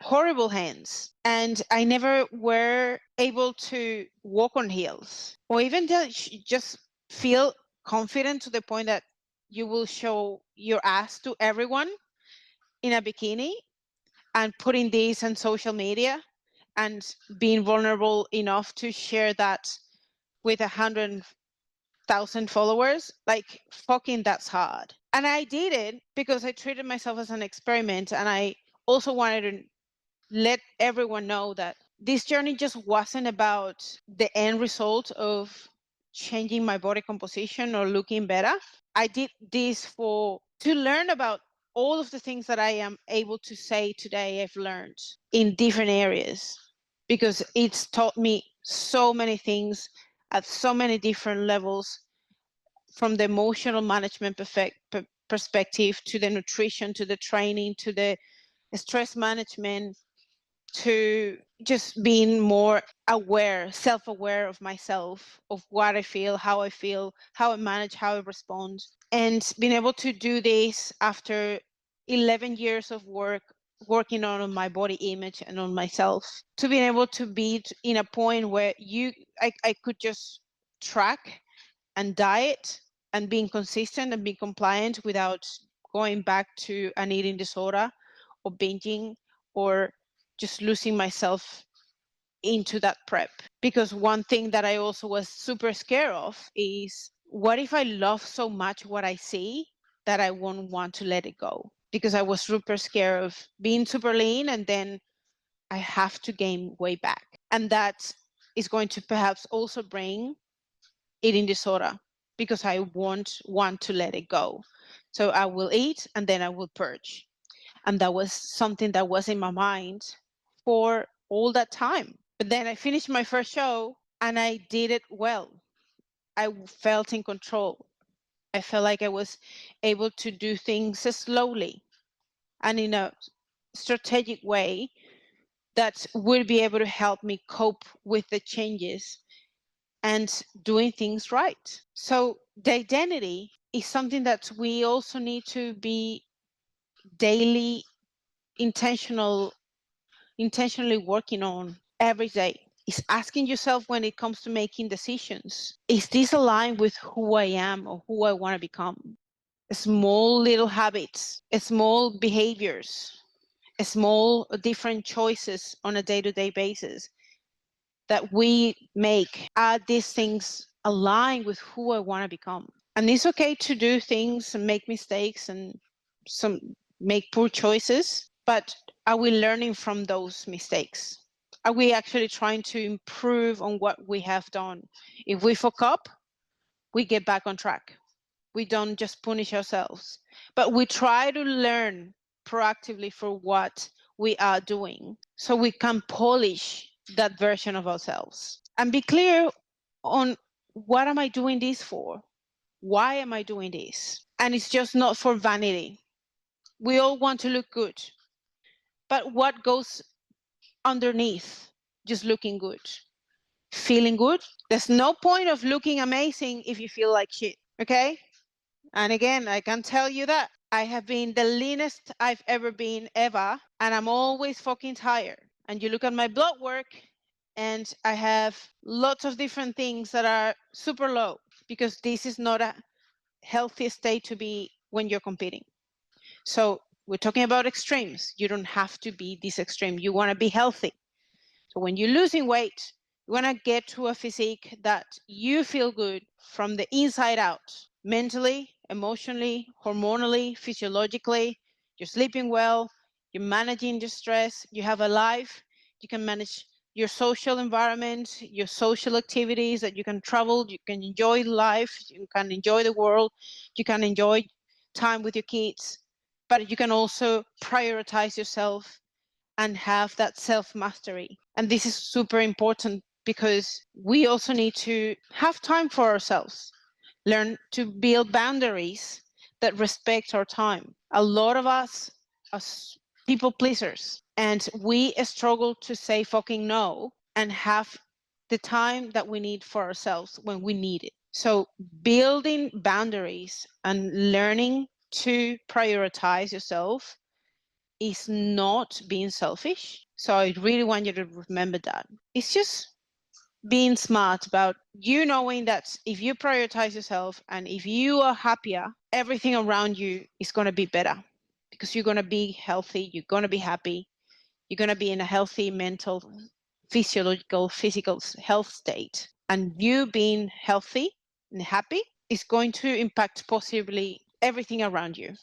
horrible hands, and I never were able to walk on heels, or even just feel confident to the point that you will show your ass to everyone in a bikini, and putting this on social media and being vulnerable enough to share that with 100,000 followers. Like fucking that's hard. And I did it because I treated myself as an experiment, and I also wanted to let everyone know that this journey just wasn't about the end result of changing my body composition or looking better. I did this to learn about all of the things that I am able to say today I've learned in different areas, because it's taught me so many things at so many different levels, from the emotional management perspective, to the nutrition, to the training, to the stress management, to just being more aware, self-aware of myself, of what I feel, how I manage, how I respond. And being able to do this after 11 years of working on my body image and on myself, to being able to be in a point where I could just track and diet and being consistent and being compliant without going back to an eating disorder or binging or just losing myself into that prep. Because one thing that I also was super scared of is, what if I love so much what I see that I won't want to let it go? Because I was super scared of being super lean and then I have to gain weight back. And that is going to perhaps also bring eating disorder, because I won't want to let it go. So I will eat and then I will purge. And that was something that was in my mind for all that time. But then I finished my first show and I did it well. I felt in control. I felt like I was able to do things slowly and in a strategic way that would be able to help me cope with the changes and doing things right. So the identity is something that we also need to be daily intentionally working on every day. Is asking yourself, when it comes to making decisions, is this aligned with who I am or who I want to become? Small little habits, small behaviors, small different choices on a day-to-day basis that we make, are these things aligned with who I want to become? And it's okay to do things and make mistakes and make poor choices, but are we learning from those mistakes? Are we actually trying to improve on what we have done? If we fuck up, we get back on track. We don't just punish ourselves, but we try to learn proactively for what we are doing, so we can polish that version of ourselves and be clear on, what am I doing this for? Why am I doing this? And it's just not for vanity. We all want to look good, but what goes underneath just looking good? Feeling good? There's no point of looking amazing if you feel like shit, okay? And again, I can tell you that I have been the leanest I've ever been, ever, and I'm always fucking tired. And you look at my blood work, and I have lots of different things that are super low, because this is not a healthy state to be when you're competing. So we're talking about extremes. You don't have to be this extreme. You want to be healthy. So when you're losing weight, you want to get to a physique that you feel good from the inside out, mentally, emotionally, hormonally, physiologically. You're sleeping well, you're managing your stress, you have a life, you can manage your social environment, your social activities, that you can travel, you can enjoy life, you can enjoy the world, you can enjoy time with your kids, but you can also prioritize yourself and have that self-mastery. And this is super important because we also need to have time for ourselves, learn to build boundaries that respect our time. A lot of us are people pleasers, and we struggle to say fucking no and have the time that we need for ourselves when we need it. So building boundaries and learning to prioritize yourself is not being selfish. So I really want you to remember that. It's just being smart about you knowing that if you prioritize yourself and if you are happier, everything around you is going to be better because you're going to be healthy, you're going to be happy, you're going to be in a healthy mental, physiological, physical health state. And you being healthy and happy is going to impact positively everything around you.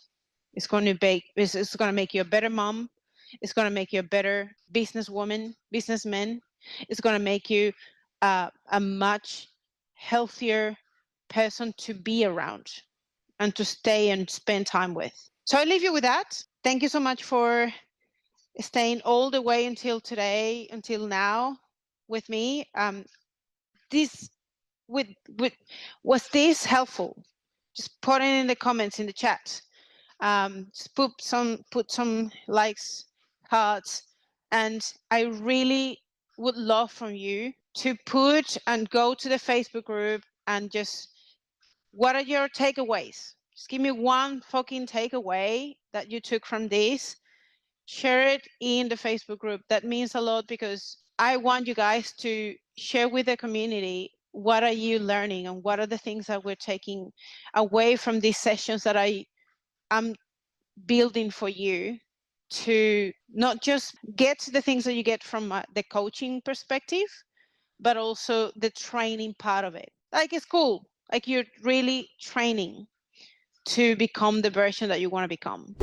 It's going to make you a better mom. It's going to make you a better businesswoman, businessman. It's going to make you a much healthier person to be around and to stay and spend time with. So I leave you with that. Thank you so much for staying all the way until today, until now with me. This was this helpful? Just put it in the comments in the chat. Just put some likes, hearts, and I really would love from you to put and go to the Facebook group and just, what are your takeaways? Just give me one fucking takeaway that you took from this. Share it in the Facebook group. That means a lot because I want you guys to share with the community what are you learning and what are the things that we're taking away from these sessions that I'm building for you to not just get the things that you get from the coaching perspective, but also the training part of it. Like, it's cool. Like, you're really training to become the version that you want to become.